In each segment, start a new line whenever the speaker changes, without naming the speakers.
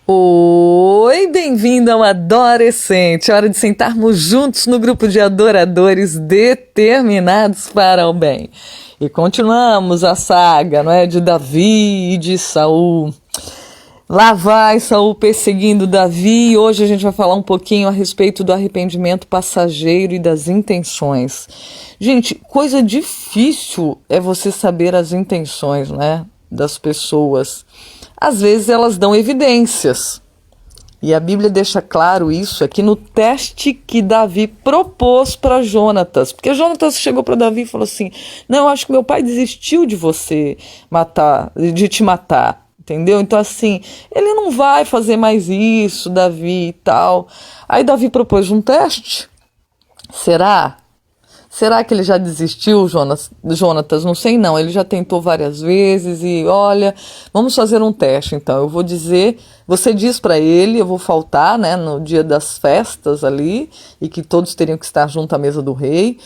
Oi, bem-vindo ao Adorescente. Hora de sentarmos juntos no grupo de adoradores determinados para o bem. E continuamos a saga, não é, de Davi e de Saul. Lá vai Saul perseguindo Davi e hoje a gente vai falar um pouquinho a respeito do arrependimento passageiro e das intenções. Gente, coisa difícil é você saber as intenções, né, das pessoas. Às vezes elas dão evidências. E a Bíblia deixa claro isso aqui no teste que Davi propôs para Jonatas. Porque Jonatas chegou para Davi e falou assim: não, eu acho que meu pai desistiu de você matar, de te matar. Entendeu? Então assim, ele não vai fazer mais isso, Davi e tal. Aí Davi propôs um teste. Será? Será que ele já desistiu, Jonatas? Não sei não, ele já tentou várias vezes e olha, vamos fazer um teste então. Eu vou dizer, você diz para ele, eu vou faltar, né, no dia das festas ali, e que todos teriam que estar junto à mesa do rei.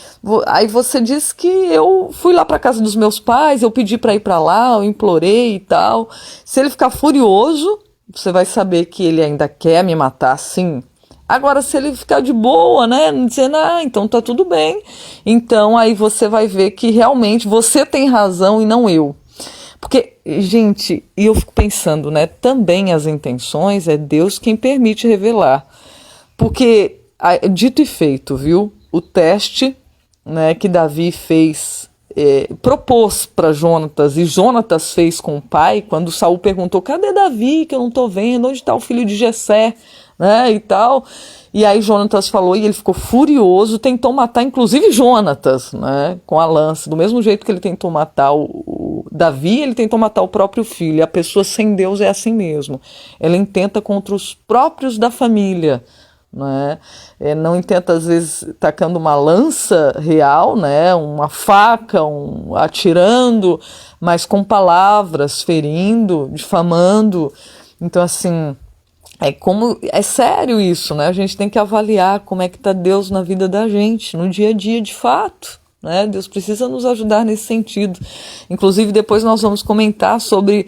Aí você diz que eu fui lá para casa dos meus pais, eu pedi para ir para lá, eu implorei e tal. Se ele ficar furioso, você vai saber que ele ainda quer me matar, sim. Agora, se ele ficar de boa, né, dizendo, então tá tudo bem, então aí você vai ver que realmente você tem razão e não eu. Porque, gente, e eu fico pensando, né, também as intenções é Deus quem permite revelar. Porque, dito e feito, viu, o teste, né, que Davi fez, propôs para Jonatas, e Jonatas fez com o pai, quando Saul perguntou, cadê Davi, que eu não tô vendo, onde está o filho de Jessé? Né, e tal, e aí Jonatas falou e ele ficou furioso, tentou matar inclusive Jonatas, né, com a lança, do mesmo jeito que ele tentou matar o Davi, ele tentou matar o próprio filho. E a pessoa sem Deus é assim mesmo, ela intenta contra os próprios da família, né, não intenta às vezes tacando uma lança real, né, uma faca, atirando, mas com palavras, ferindo, difamando. Então assim, é sério isso, né? A gente tem que avaliar como é que está Deus na vida da gente, no dia a dia de fato, né? Deus precisa nos ajudar nesse sentido. Inclusive depois nós vamos comentar sobre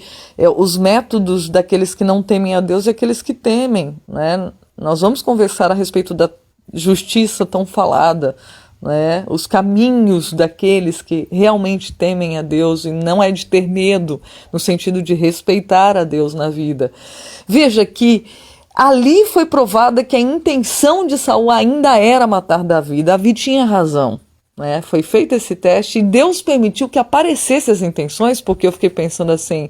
os métodos daqueles que não temem a Deus e aqueles que temem, né? Nós vamos conversar a respeito da justiça tão falada, né? Os caminhos daqueles que realmente temem a Deus, e não é de ter medo, no sentido de respeitar a Deus na vida. Veja que ali foi provada que a intenção de Saul ainda era matar Davi. Davi tinha razão, né? Foi feito esse teste e Deus permitiu que aparecessem as intenções, porque eu fiquei pensando assim,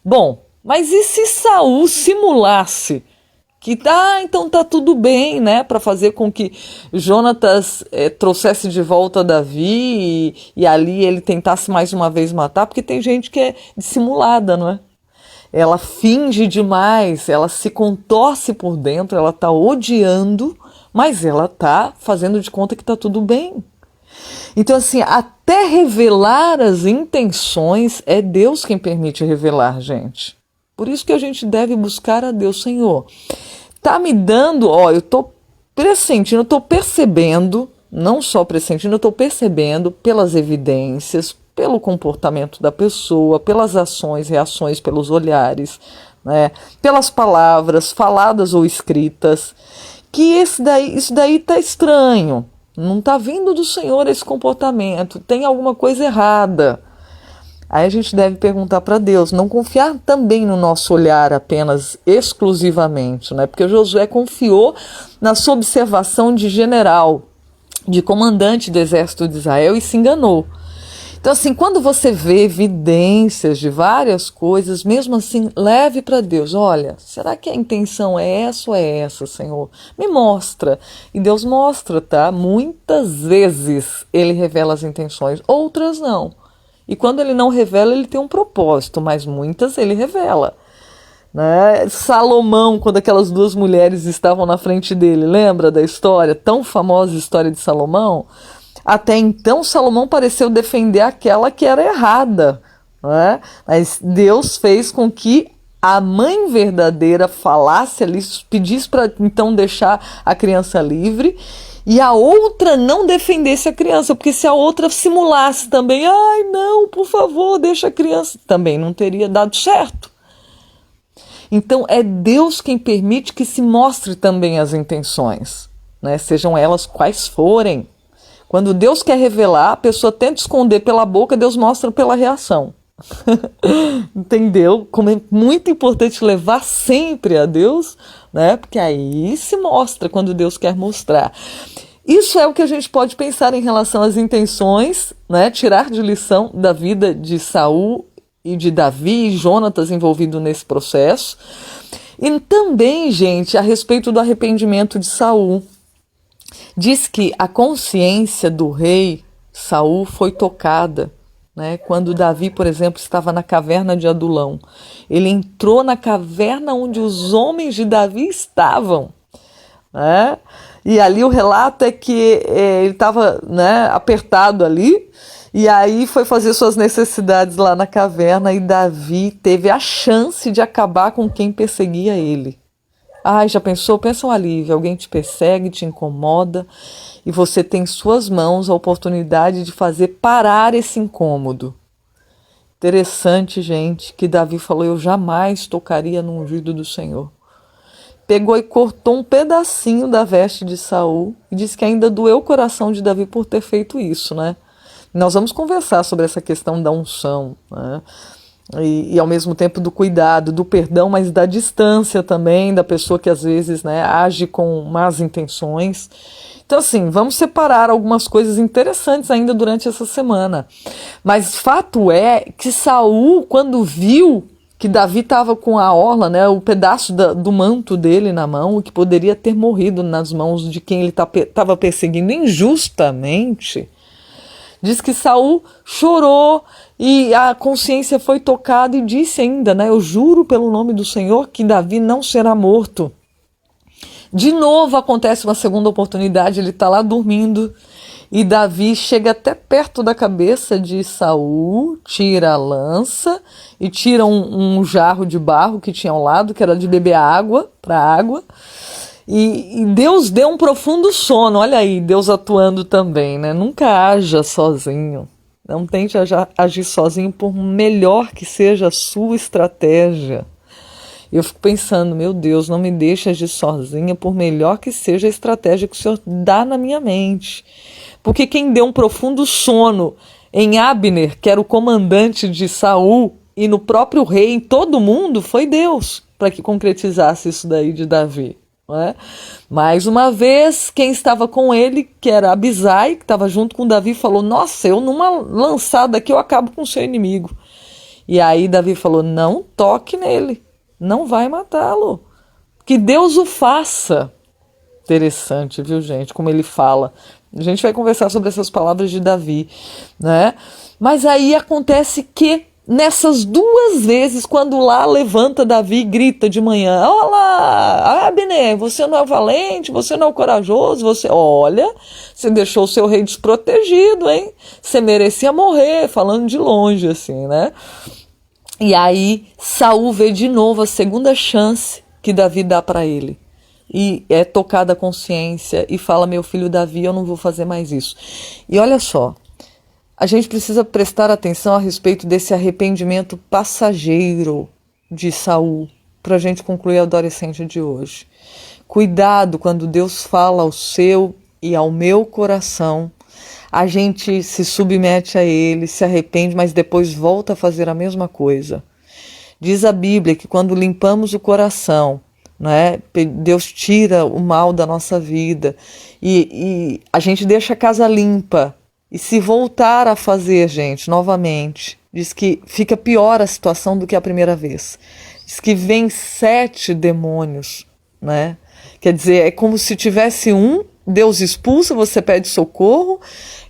bom, mas e se Saul simulasse que então tá tudo bem, né, para fazer com que Jonatas trouxesse de volta Davi e ali ele tentasse mais uma vez matar, porque tem gente que é dissimulada, não é? Ela finge demais, ela se contorce por dentro, ela tá odiando, mas ela tá fazendo de conta que tá tudo bem. Então assim, até revelar as intenções é Deus quem permite revelar, gente. Por isso que a gente deve buscar a Deus. Senhor, tá me dando, eu tô pressentindo, eu tô percebendo, não só pressentindo, eu tô percebendo pelas evidências, pelo comportamento da pessoa, pelas ações, reações, pelos olhares, né, pelas palavras faladas ou escritas, que isso daí tá estranho, não tá vindo do Senhor esse comportamento, tem alguma coisa errada. Aí a gente deve perguntar para Deus, não confiar também no nosso olhar apenas exclusivamente, né? Porque Josué confiou na sua observação de general, de comandante do exército de Israel, e se enganou. Então assim, quando você vê evidências de várias coisas, mesmo assim, leve para Deus, olha, será que a intenção é essa ou é essa, Senhor? Me mostra. E Deus mostra, tá? Muitas vezes Ele revela as intenções, outras não. E quando ele não revela, ele tem um propósito, mas muitas ele revela, né? Salomão, quando aquelas duas mulheres estavam na frente dele, lembra da história, tão famosa história de Salomão? Até então, Salomão pareceu defender aquela que era errada, né? Mas Deus fez com que a mãe verdadeira falasse ali, pedisse para então deixar a criança livre, e a outra não defendesse a criança, porque se a outra simulasse também, não, por favor, deixa a criança, também não teria dado certo. Então é Deus quem permite que se mostre também as intenções, né? Sejam elas quais forem. Quando Deus quer revelar, a pessoa tenta esconder pela boca, Deus mostra pela reação. Entendeu? Como é muito importante levar sempre a Deus, né? Porque aí se mostra quando Deus quer mostrar. Isso é o que a gente pode pensar em relação às intenções, né? Tirar de lição da vida de Saul e de Davi e Jonatas envolvido nesse processo. E também, gente, a respeito do arrependimento de Saul. Diz que a consciência do rei Saul foi tocada, né? Quando Davi, por exemplo, estava na caverna de Adulão. Ele entrou na caverna onde os homens de Davi estavam, né? E ali o relato é que ele estava, né, apertado ali, e aí foi fazer suas necessidades lá na caverna, e Davi teve a chance de acabar com quem perseguia ele. Ai, já pensou? Pensa um alívio, alguém te persegue, te incomoda, e você tem em suas mãos a oportunidade de fazer parar esse incômodo. Interessante, gente, que Davi falou, eu jamais tocaria no ungido do Senhor. Pegou e cortou um pedacinho da veste de Saul e disse que ainda doeu o coração de Davi por ter feito isso, né? Nós vamos conversar sobre essa questão da unção, né? E ao mesmo tempo do cuidado, do perdão, mas da distância também, da pessoa que às vezes, né, age com más intenções. Então assim, vamos separar algumas coisas interessantes ainda durante essa semana. Mas fato é que Saul, quando viu que Davi estava com a orla, né, o pedaço do manto dele na mão, que poderia ter morrido nas mãos de quem ele estava perseguindo injustamente, diz que Saul chorou e a consciência foi tocada e disse ainda, né, eu juro pelo nome do Senhor que Davi não será morto. De novo acontece uma segunda oportunidade, ele está lá dormindo e Davi chega até perto da cabeça de Saul, tira a lança e tira um jarro de barro que tinha ao lado, que era de beber água, para água. E Deus deu um profundo sono, olha aí, Deus atuando também, né? Nunca haja sozinho, não tente agir sozinho por melhor que seja a sua estratégia. Eu fico pensando, meu Deus, não me deixe agir sozinha por melhor que seja a estratégia que o Senhor dá na minha mente. Porque quem deu um profundo sono em Abner, que era o comandante de Saul, e no próprio rei, em todo mundo, foi Deus, para que concretizasse isso daí de Davi. Não é? Mais uma vez, quem estava com ele, que era Abisai, que estava junto com Davi, falou, nossa, eu numa lançada aqui eu acabo com o seu inimigo. E aí Davi falou, não toque nele, não vai matá-lo, que Deus o faça. Interessante, viu, gente, como ele fala. A gente vai conversar sobre essas palavras de Davi, né? Mas aí acontece que nessas duas vezes, quando lá levanta Davi e grita de manhã, olá, Abner, você não é valente, você não é corajoso, você deixou o seu rei desprotegido, hein? Você merecia morrer, falando de longe, assim, né? E aí Saul vê de novo a segunda chance que Davi dá para ele. E é tocada a consciência e fala, meu filho Davi, eu não vou fazer mais isso. E olha só, a gente precisa prestar atenção a respeito desse arrependimento passageiro de Saul, para a gente concluir a adolescente de hoje. Cuidado quando Deus fala ao seu e ao meu coração, a gente se submete a ele, se arrepende, mas depois volta a fazer a mesma coisa. Diz a Bíblia que quando limpamos o coração, né, Deus tira o mal da nossa vida e a gente deixa a casa limpa. E se voltar a fazer, gente, novamente, diz que fica pior a situação do que a primeira vez. Diz que vem 7 demônios, né? Quer dizer, é como se tivesse um, Deus expulsa, você pede socorro,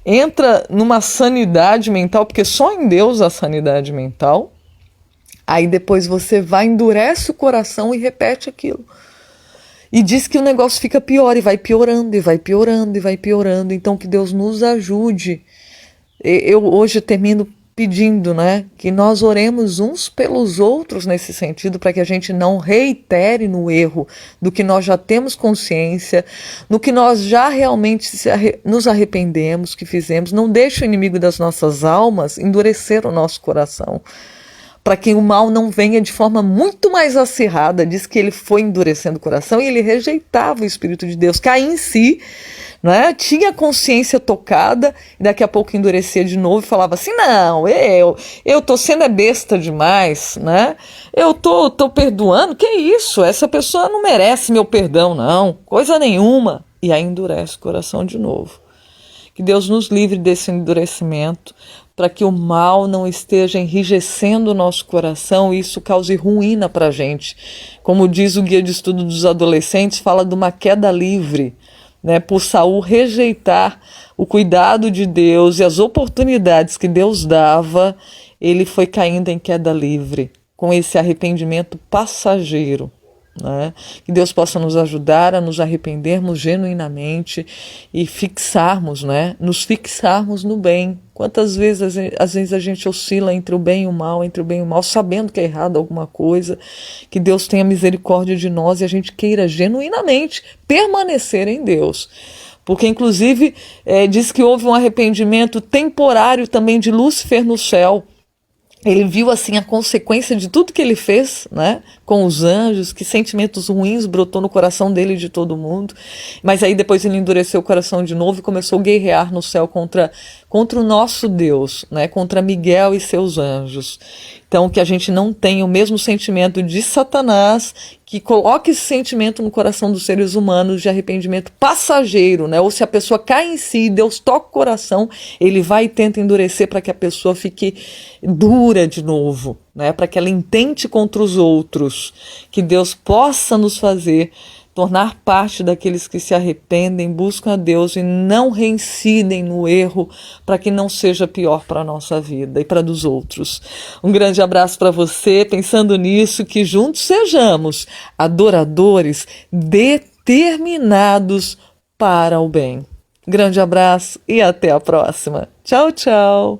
entra numa sanidade mental, porque só em Deus há sanidade mental. Aí depois você vai, endurece o coração e repete aquilo. E diz que o negócio fica pior e vai piorando, e vai piorando, e vai piorando. Então que Deus nos ajude. Eu hoje termino pedindo, né, que nós oremos uns pelos outros nesse sentido, para que a gente não reitere no erro do que nós já temos consciência, no que nós já realmente nos arrependemos, que fizemos. Não deixe o inimigo das nossas almas endurecer o nosso coração. para que o mal não venha de forma muito mais acirrada. Diz que ele foi endurecendo o coração e ele rejeitava o Espírito de Deus. Caim em si, né, tinha a consciência tocada e daqui a pouco endurecia de novo e falava assim, não, eu tô sendo besta demais, né? Eu tô perdoando, que isso? Essa pessoa não merece meu perdão, não, coisa nenhuma. E aí endurece o coração de novo. Que Deus nos livre desse endurecimento, para que o mal não esteja enrijecendo o nosso coração e isso cause ruína para a gente. Como diz o Guia de Estudo dos Adolescentes, fala de uma queda livre, né? Por Saul rejeitar o cuidado de Deus e as oportunidades que Deus dava, ele foi caindo em queda livre, com esse arrependimento passageiro. Né? Que Deus possa nos ajudar a nos arrependermos genuinamente e fixarmos, né? Nos fixarmos no bem. Quantas vezes, às vezes a gente oscila entre o bem e o mal, sabendo que é errado alguma coisa, que Deus tenha misericórdia de nós e a gente queira genuinamente permanecer em Deus. Porque inclusive diz que houve um arrependimento temporário também de Lúcifer no céu. Ele viu assim a consequência de tudo que ele fez, né, com os anjos, que sentimentos ruins brotou no coração dele e de todo mundo. Mas aí depois ele endureceu o coração de novo e começou a guerrear no céu contra o nosso Deus, né, contra Miguel e seus anjos. Então que a gente não tenha o mesmo sentimento de Satanás, que coloque esse sentimento no coração dos seres humanos de arrependimento passageiro, né? Ou se a pessoa cai em si, Deus toca o coração, ele vai e tenta endurecer para que a pessoa fique dura de novo, né? Para que ela intente contra os outros. Que Deus possa nos fazer tornar parte daqueles que se arrependem, buscam a Deus e não reincidem no erro, para que não seja pior para a nossa vida e para dos outros. Um grande abraço para você, pensando nisso, que juntos sejamos adoradores determinados para o bem. Grande abraço e até a próxima. Tchau, tchau.